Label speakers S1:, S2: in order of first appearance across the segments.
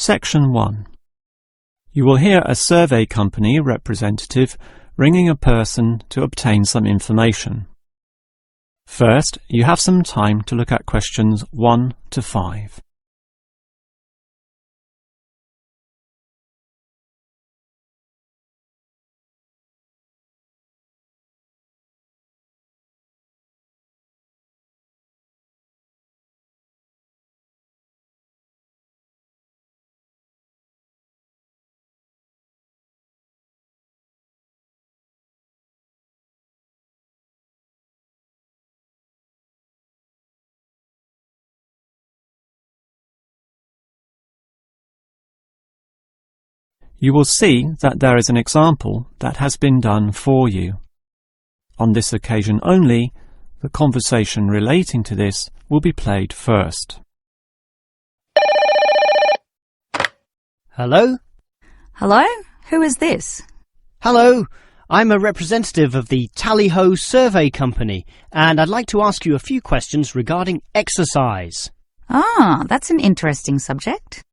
S1: Section 1. You will hear a survey company representative ringing a person to obtain some information. First, you have some time to look at questions 1 to 5. You will see that there is an example that has been done for you. On this occasion only, the conversation relating to this will be played first.
S2: Hello?
S3: Hello? Who is this?
S2: Hello, I'm a representative of the Tally-Ho Survey Company, and I'd like to ask you a few questions regarding exercise.
S3: Ah, that's an interesting subject.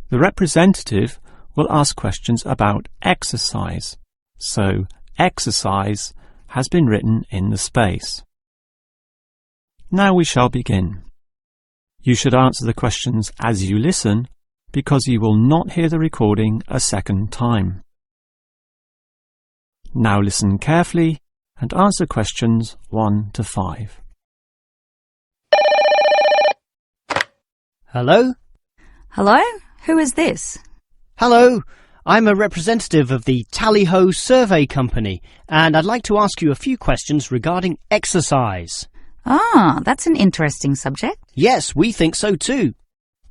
S1: The representative will ask questions about exercise, so exercise has been written in the space. Now we shall begin. You should answer the questions as you listen, because you will not hear the recording a second time. Now listen carefully and answer questions 1 to 5.
S2: Hello?
S3: Hello? Who is this?
S2: Hello, I'm a representative of the Tally-Ho Survey Company, and I'd like to ask you a few questions regarding exercise.
S3: Ah, that's an interesting subject.
S2: Yes, we think so too.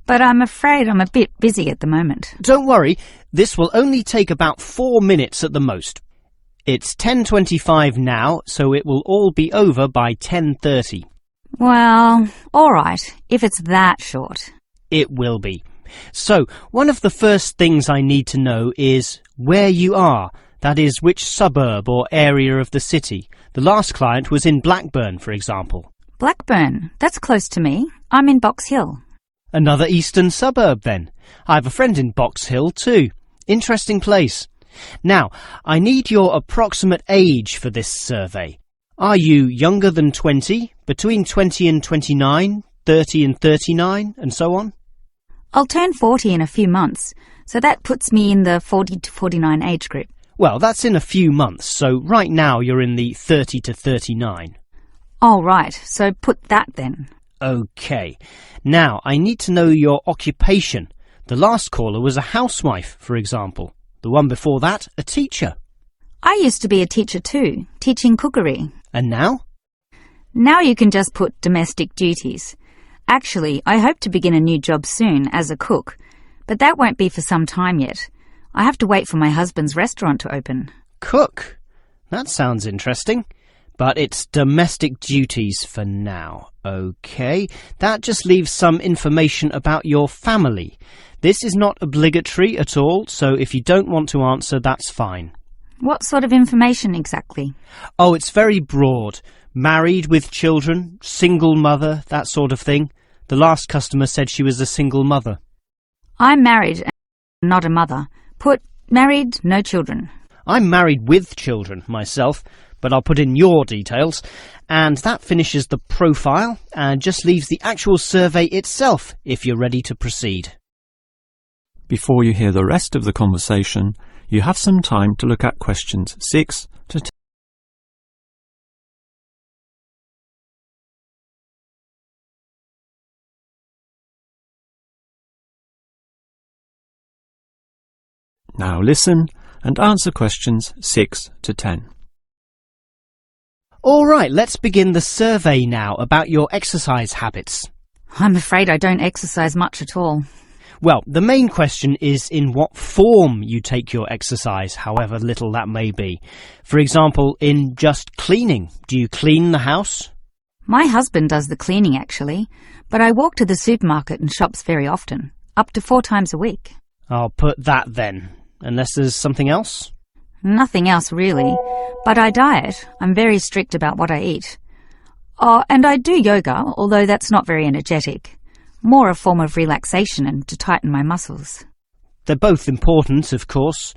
S3: But I'm afraid I'm a bit busy at the moment.
S2: Don't worry, this will only take about 4 minutes at the most. It's 10:25 now, so it will all be over by 10:30.
S3: Well, all right, if it's that short.
S2: It will be. So, one of the first things I need to know is where you are, that is, which suburb or area of the city. The last client was in Blackburn, for example.
S3: Blackburn, that's close to me. I'm in Box Hill.
S2: Another eastern suburb, then. I have a friend in Box Hill, too. Interesting place. Now, I need your approximate age for this survey. Are you younger than 20, between 20 and 29, 30 and 39, and so on?
S3: I'll turn 40 in a few months, so that puts me in the 40 to 49 age group.
S2: Well, that's in a few months, so right now you're in the 30 to 39.
S3: Oh, right, so put that then.
S2: OK. Now, I need to know your occupation. The last caller was a housewife, for example. The one before that, a teacher.
S3: I used to be a teacher too, teaching cookery.
S2: And now?
S3: Now you can just put domestic duties. Actually, I hope to begin a new job soon as a cook, but that won't be for some time yet. I have to wait for my husband's restaurant to open.
S2: Cook? That sounds interesting. But it's domestic duties for now. OK, that just leaves some information about your family. This is not obligatory at all, so if you don't want to answer, that's fine.
S3: What sort of information exactly?
S2: Oh, it's very broad. Married with children, single mother, that sort of thing. The last customer said she was a single mother.
S3: I'm married and not a mother. Put married, no children.
S2: I'm married with children myself, but I'll put in your details. And that finishes the profile and just leaves the actual survey itself if you're ready to proceed.
S1: Before you hear the rest of the conversation, you have some time to look at questions 6 to 10. Now listen and answer questions 6 to 10.
S2: All right, let's begin the survey now about your exercise habits.
S3: I'm afraid I don't exercise much at all.
S2: Well, the main question is in what form you take your exercise, however little that may be. For example, in just cleaning. Do you clean the house?
S3: My husband does the cleaning, actually, but I walk to the supermarket and shops very often, up to 4 times a week.
S2: I'll put that then, unless there's something else.
S3: Nothing else, really. But I diet. I'm very strict about what I eat. Oh, and I do yoga, although that's not very energetic. more a form of relaxation and to tighten my muscles.
S2: They're both important, of course.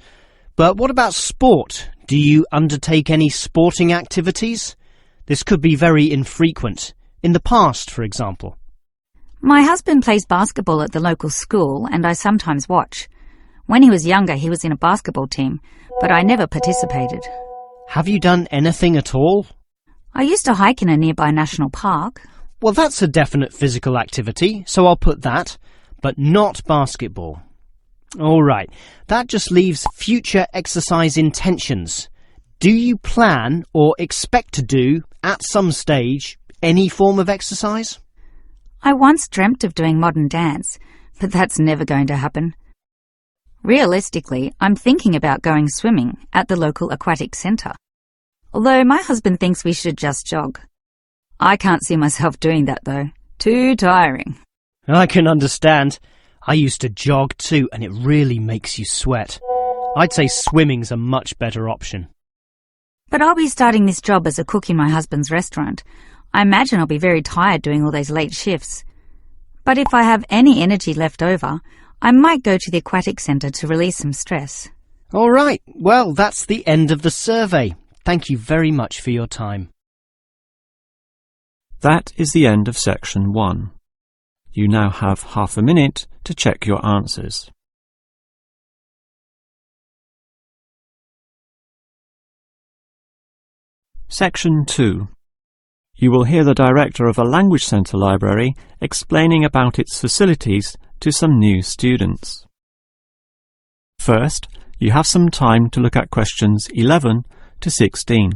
S2: But what about sport? Do you undertake any sporting activities? This could be very infrequent. In the past, for example.
S3: My husband plays basketball at the local school and I sometimes watch. When he was younger, he was in a basketball team, but I never participated.
S2: Have you done anything at all?
S3: I used to hike in a nearby national park.
S2: Well, that's a definite physical activity, so I'll put that, but not basketball. All right, that just leaves future exercise intentions. Do you plan or expect to do, at some stage, any form of exercise?
S3: I once dreamt of doing modern dance, but that's never going to happen. Realistically, I'm thinking about going swimming at the local aquatic centre. Although my husband thinks we should just jog. I can't see myself doing that though. Too tiring.
S2: I can understand. I used to jog too, and it really makes you sweat. I'd say swimming's a much better option.
S3: But I'll be starting this job as a cook in my husband's restaurant. I imagine I'll be very tired doing all those late shifts. But if I have any energy left over, I might go to the aquatic centre to release some stress.
S2: All right, well, that's the end of the survey. Thank you very much for your time.
S1: That is the end of section 1. You now have half a minute to check your answers. Section 2. You will hear the director of a language centre library explaining about its facilities to some new students. First, you have some time to look at questions 11 to 16.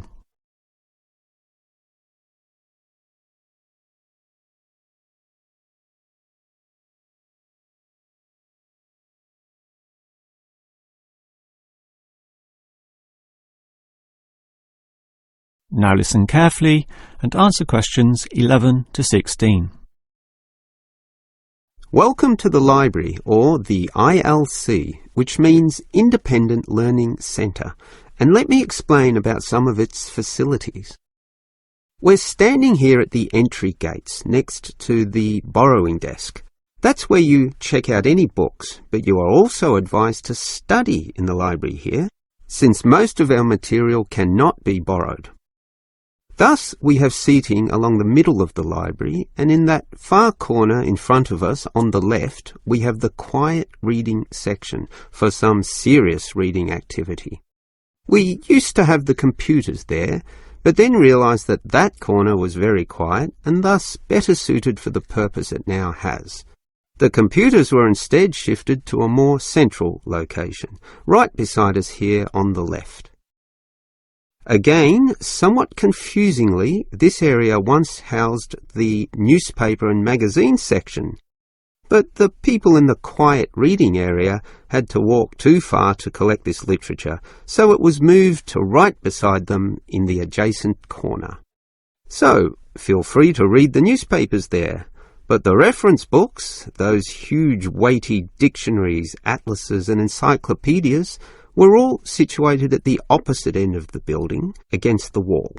S1: Now listen carefully and answer questions 11 to 16.
S4: Welcome to the library, or the ILC, which means Independent Learning Centre, and let me explain about some of its facilities. We're standing here at the entry gates next to the borrowing desk. That's where you check out any books, but you are also advised to study in the library here, since most of our material cannot be borrowed. Thus, we have seating along the middle of the library, and in that far corner in front of us on the left, we have the quiet reading section for some serious reading activity. We used to have the computers there, but then realised that that corner was very quiet and thus better suited for the purpose it now has. The computers were instead shifted to a more central location, right beside us here on the left. Again, somewhat confusingly, this area once housed the newspaper and magazine section, but the people in the quiet reading area had to walk too far to collect this literature, so it was moved to right beside them in the adjacent corner. So, feel free to read the newspapers there, but the reference books, those huge weighty dictionaries, atlases and encyclopedias, were all situated at the opposite end of the building, against the wall.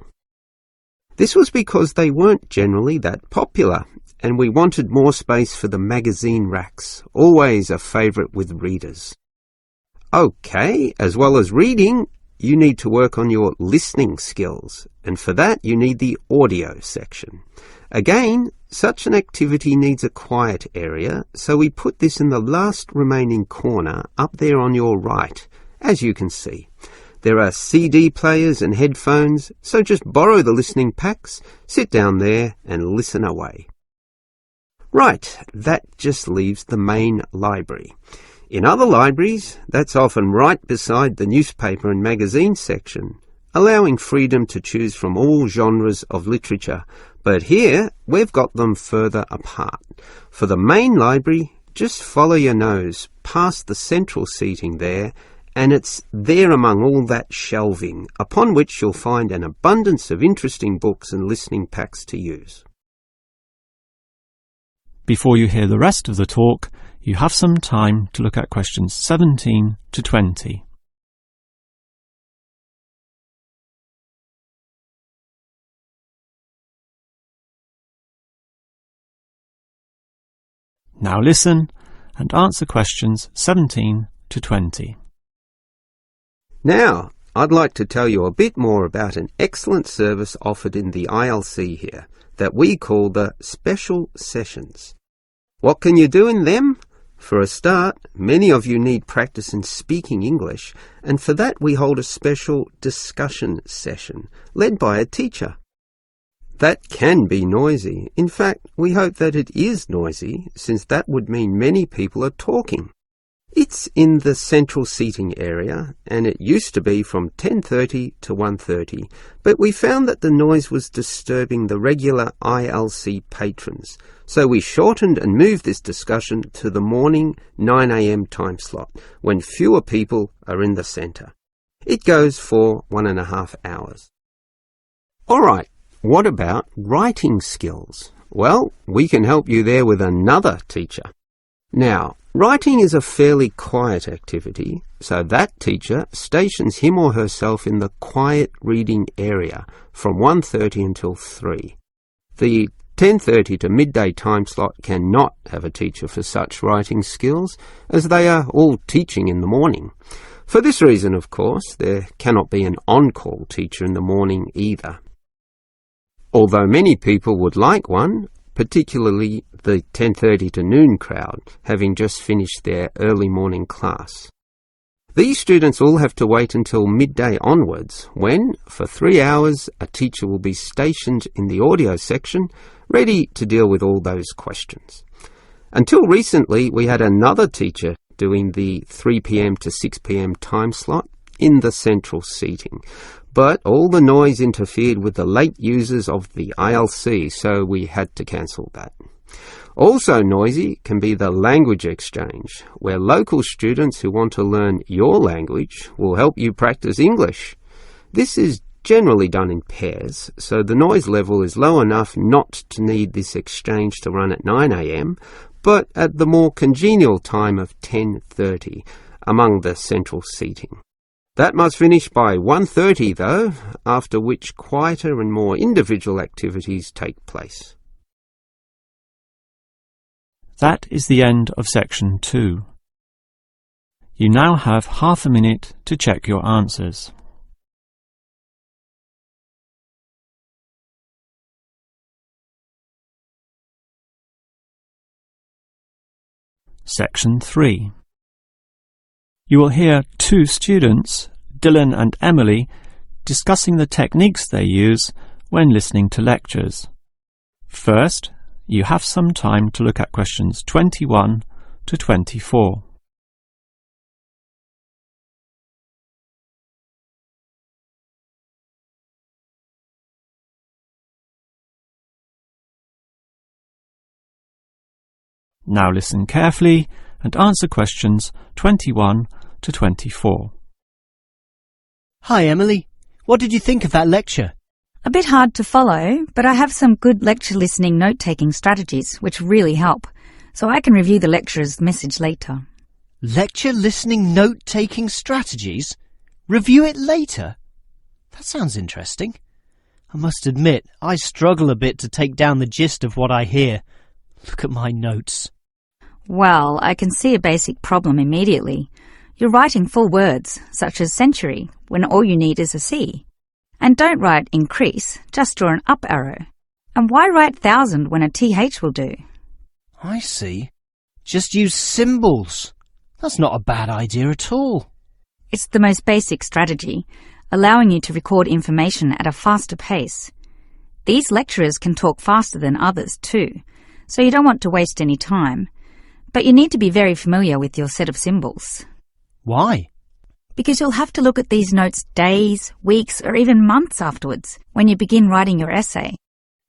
S4: This was because they weren't generally that popular, and we wanted more space for the magazine racks, always a favourite with readers. Okay, as well as reading, you need to work on your listening skills, and for that you need the audio section. Again, such an activity needs a quiet area, so we put this in the last remaining corner up there on your right. As you can see, there are CD players and headphones, so just borrow the listening packs, sit down there and listen away. Right, that just leaves the main library. In other libraries, that's often right beside the newspaper and magazine section, allowing freedom to choose from all genres of literature, but here we've got them further apart. For the main library, just follow your nose past the central seating there, and it's there among all that shelving, upon which you'll find an abundance of interesting books and listening packs to use.
S1: Before you hear the rest of the talk, you have some time to look at questions 17 to 20. Now listen and answer questions 17 to 20.
S4: Now, I'd like to tell you a bit more about an excellent service offered in the ILC here that we call the Special Sessions. What can you do in them? For a start, many of you need practice in speaking English, and for that we hold a special discussion session led by a teacher. That can be noisy. In fact, we hope that it is noisy, since that would mean many people are talking. It's in the central seating area, and it used to be from 10:30 to 1:30, but we found that the noise was disturbing the regular ILC patrons, so we shortened and moved this discussion to the morning 9 a.m. time slot, when fewer people are in the centre. It goes for 1.5 hours. All right, what about writing skills? Well, we can help you there with another teacher. Now, writing is a fairly quiet activity, so that teacher stations him or herself in the quiet reading area from 1:30 until 3. The 10:30 to midday time slot cannot have a teacher for such writing skills, as they are all teaching in the morning. For this reason, of course, there cannot be an on-call teacher in the morning either. Although many people would like one, particularly the 10:30 to noon crowd, having just finished their early morning class. These students all have to wait until midday onwards, when, for 3 hours, a teacher will be stationed in the audio section, ready to deal with all those questions. Until recently, we had another teacher doing the 3 p.m. to 6 p.m. time slot in the central seating. But all the noise interfered with the late users of the ILC, so we had to cancel that. Also noisy can be the language exchange, where local students who want to learn your language will help you practice English. This is generally done in pairs, so the noise level is low enough not to need this exchange to run at 9 a.m, but at the more congenial time of 10:30 among the central seating. That must finish by 1:30 though, after which quieter and more individual activities take place.
S1: That is the end of section 2. You now have half a minute to check your answers. Section 3. You will hear 2 students, Dylan and Emily, discussing the techniques they use when listening to lectures. First, you have some time to look at questions 21 to 24. Now listen carefully and answer questions 21 to 24.
S2: Hi, Emily. What did you think of that lecture?
S3: A bit hard to follow, but I have some good lecture listening note-taking strategies which really help, so I can review the lecturer's message later.
S2: Lecture listening note-taking strategies? Review it later? That sounds interesting. I must admit, I struggle a bit to take down the gist of what I hear. Look at my notes.
S3: Well, I can see a basic problem immediately. You're writing full words, such as century, when all you need is a C. And don't write increase, just draw an up arrow. And why write thousand when a TH will do?
S2: I see. Just use symbols. That's not a bad idea at all.
S3: It's the most basic strategy, allowing you to record information at a faster pace. These lecturers can talk faster than others too, so you don't want to waste any time. But you need to be very familiar with your set of symbols.
S2: Why?
S3: Because you'll have to look at these notes days, weeks, or even months afterwards when you begin writing your essay.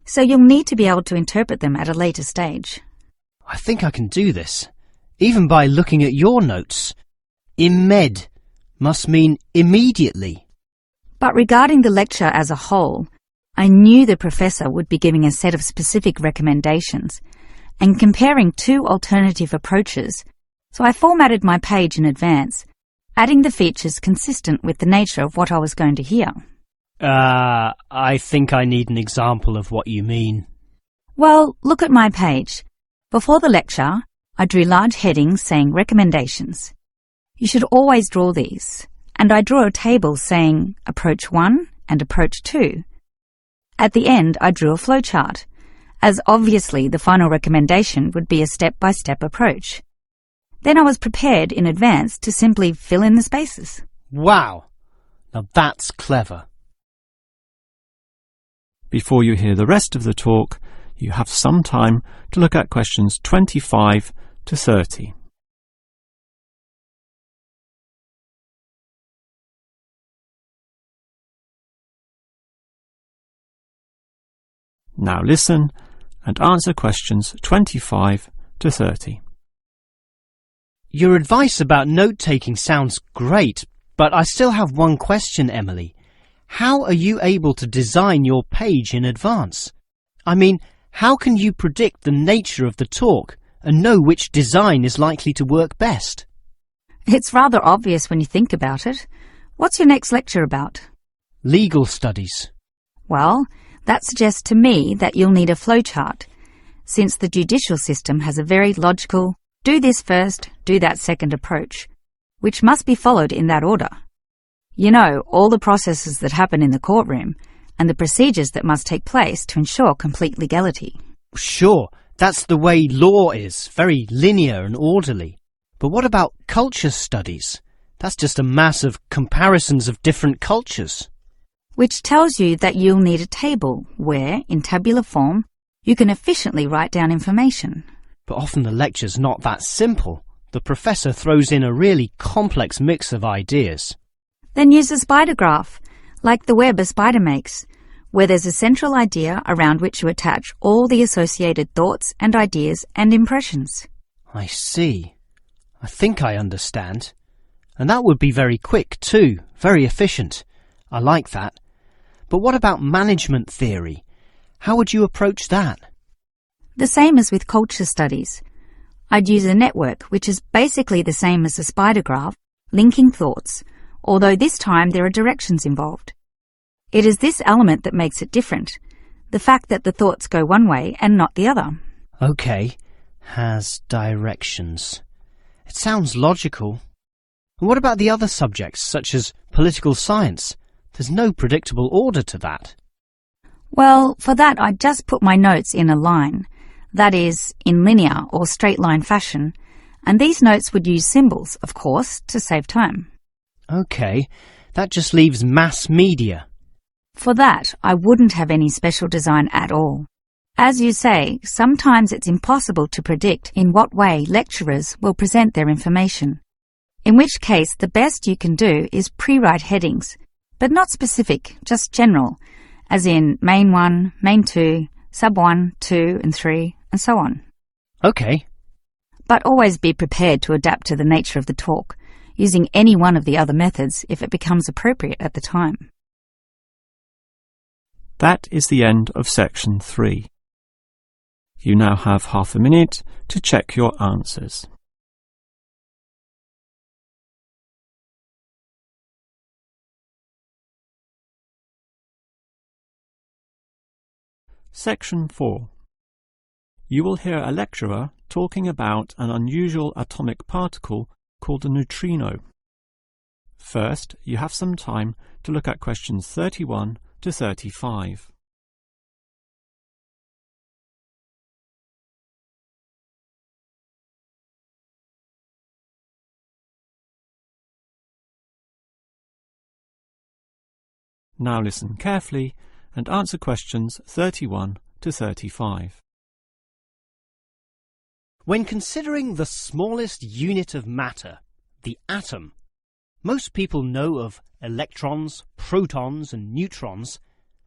S3: So you'll need to be able to interpret them at a later stage.
S2: I think I can do this, even by looking at your notes. Imed must mean immediately.
S3: But regarding the lecture as a whole, I knew the professor would be giving a set of specific recommendations and comparing 2 alternative approaches, so I formatted my page in advance, adding the features consistent with the nature of what I was going to hear.
S2: I think I need an example of what you mean.
S3: Well, look at my page. Before the lecture, I drew large headings saying recommendations. You should always draw these, and I drew a table saying Approach 1 and Approach 2. At the end, I drew a flowchart, as obviously the final recommendation would be a step-by-step approach. Then I was prepared in advance to simply fill in the spaces.
S2: Wow! Now that's clever.
S1: Before you hear the rest of the talk, you have some time to look at questions 25 to 30. Now listen and answer questions 25 to 30.
S2: Your advice about note-taking sounds great, but I still have one question, Emily. How are you able to design your page in advance? I mean, how can you predict the nature of the talk and know which design is likely to work best?
S3: It's rather obvious when you think about it. What's your next lecture about?
S2: Legal studies.
S3: Well, that suggests to me that you'll need a flowchart, since the judicial system has a very logical, do this first, do that second approach, which must be followed in that order. You know, all the processes that happen in the courtroom and the procedures that must take place to ensure complete legality.
S2: Sure, that's the way law is, very linear and orderly. But what about culture studies? That's just a mass of comparisons of different cultures.
S3: Which tells you that you'll need a table where, in tabular form, you can efficiently write down information.
S2: But often the lecture's not that simple. The professor throws in a really complex mix of ideas.
S3: Then use a spider graph, like the web a spider makes, where there's a central idea around which you attach all the associated thoughts and ideas and impressions.
S2: I see. I think I understand. And that would be very quick too, very efficient. I like that. But what about management theory? How would you approach that?
S3: The same as with culture studies. I'd use a network, which is basically the same as a spider graph, linking thoughts, although this time there are directions involved. It is this element that makes it different, the fact that the thoughts go one way and not the other.
S2: Okay, has directions. It sounds logical. And what about the other subjects, such as political science? There's no predictable order to that.
S3: Well, for that I'd just put my notes in a line, that is, in linear or straight line fashion, and these notes would use symbols, of course, to save time.
S2: Okay, that just leaves mass media.
S3: For that, I wouldn't have any special design at all. As you say, sometimes it's impossible to predict in what way lecturers will present their information. In which case, the best you can do is pre-write headings, but not specific, just general, as in Main 1, Main 2, Sub 1, 2 and 3, and so on.
S2: Okay.
S3: But always be prepared to adapt to the nature of the talk, using any one of the other methods if it becomes appropriate at the time.
S1: That is the end of section 3. You now have half a minute to check your answers. Section 4. You will hear a lecturer talking about an unusual atomic particle called a neutrino. First, you have some time to look at questions 31 to 35. Now listen carefully and answer questions 31 to 35.
S2: When considering the smallest unit of matter, the atom, most people know of electrons, protons and neutrons,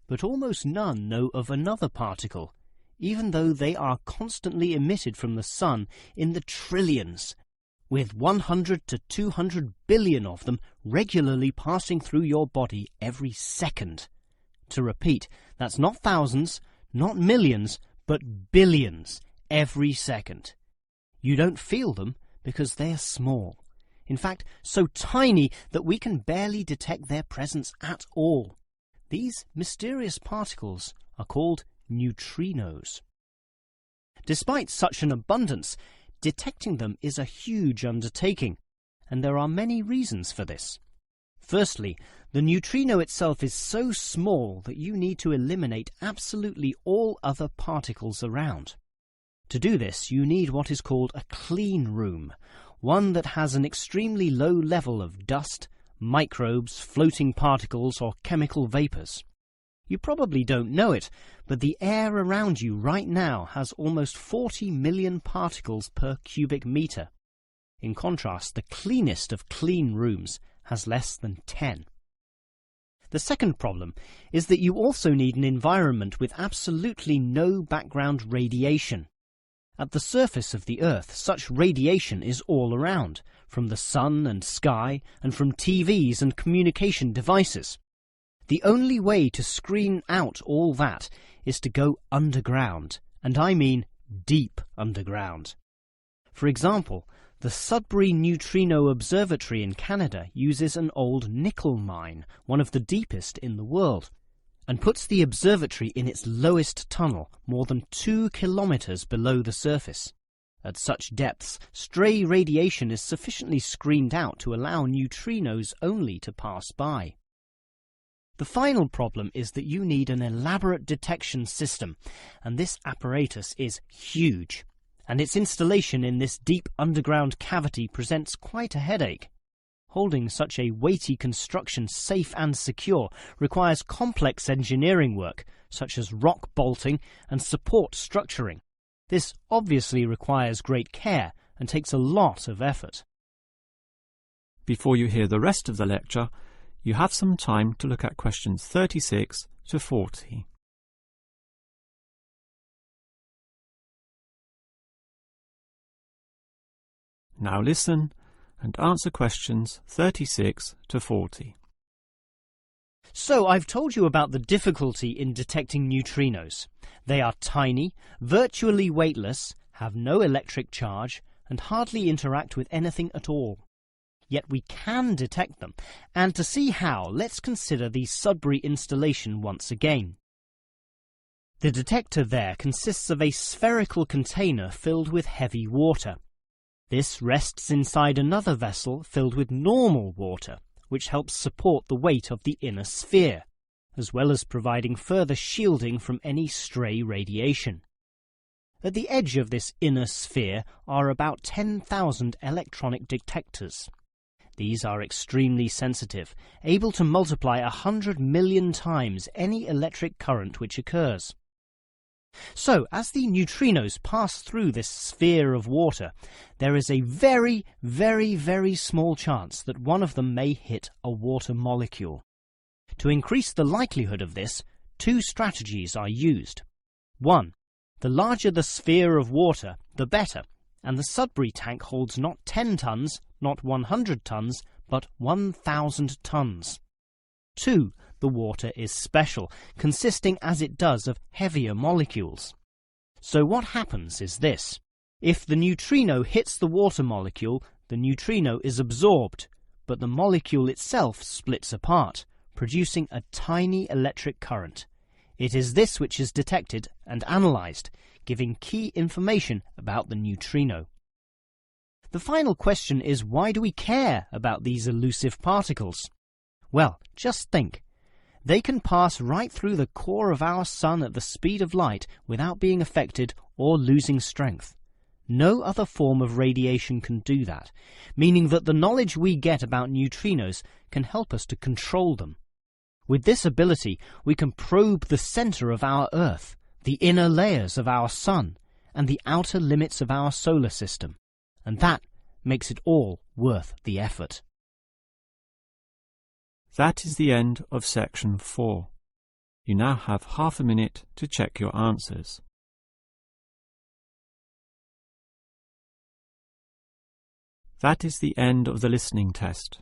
S2: but almost none know of another particle, even though they are constantly emitted from the sun in the trillions, with 100 to 200 billion of them regularly passing through your body every second. To repeat, that's not thousands, not millions, but billions every second. You don't feel them because they are small. In fact, so tiny that we can barely detect their presence at all. These mysterious particles are called neutrinos. Despite such an abundance, detecting them is a huge undertaking, and there are many reasons for this. Firstly, the neutrino itself is so small that you need to eliminate absolutely all other particles around. To do this, you need what is called a clean room, one that has an extremely low level of dust, microbes, floating particles, or chemical vapors. You probably don't know it, but the air around you right now has almost 40 million particles per cubic meter. In contrast, the cleanest of clean rooms has less than 10. The second problem is that you also need an environment with absolutely no background radiation. At the surface of the Earth, such radiation is all around, from the sun and sky, and from TVs and communication devices. The only way to screen out all that is to go underground, and I mean deep underground. For example, the Sudbury Neutrino Observatory in Canada uses an old nickel mine, one of the deepest in the world, and puts the observatory in its lowest tunnel, more than 2 kilometers below the surface. At such depths, stray radiation is sufficiently screened out to allow neutrinos only to pass by. The final problem is that you need an elaborate detection system, and this apparatus is huge, and its installation in this deep underground cavity presents quite a headache. Holding such a weighty construction safe and secure requires complex engineering work, such as rock bolting and support structuring. This obviously requires great care and takes a lot of effort.
S1: Before you hear the rest of the lecture, you have some time to look at questions 36 to 40. Now listen and answer questions 36 to 40.
S2: So I've told you about the difficulty in detecting neutrinos. They are tiny, virtually weightless, have no electric charge, and hardly interact with anything at all. Yet we can detect them, and to see how, let's consider the Sudbury installation once again. The detector there consists of a spherical container filled with heavy water. This rests inside another vessel filled with normal water, which helps support the weight of the inner sphere, as well as providing further shielding from any stray radiation. At the edge of this inner sphere are about 10,000 electronic detectors. These are extremely sensitive, able to multiply 100 million times any electric current which occurs. So, as the neutrinos pass through this sphere of water, there is a very, very, very small chance that one of them may hit a water molecule. To increase the likelihood of this, 2 strategies are used. 1. The larger the sphere of water, the better, and the Sudbury tank holds not 10 tons, not 100 tons, but 1,000 tons. 2. The water is special, consisting as it does of heavier molecules. So what happens is this. If the neutrino hits the water molecule, the neutrino is absorbed, but the molecule itself splits apart, producing a tiny electric current. It is this which is detected and analyzed, giving key information about the neutrino. The final question is, why do we care about these elusive particles? Well, just think. They can pass right through the core of our sun at the speed of light without being affected or losing strength. No other form of radiation can do that, meaning that the knowledge we get about neutrinos can help us to control them. With this ability, we can probe the center of our Earth, the inner layers of our sun, and the outer limits of our solar system. And that makes it all worth the effort.
S1: That is the end of section 4. You now have half a minute to check your answers. That is the end of the listening test.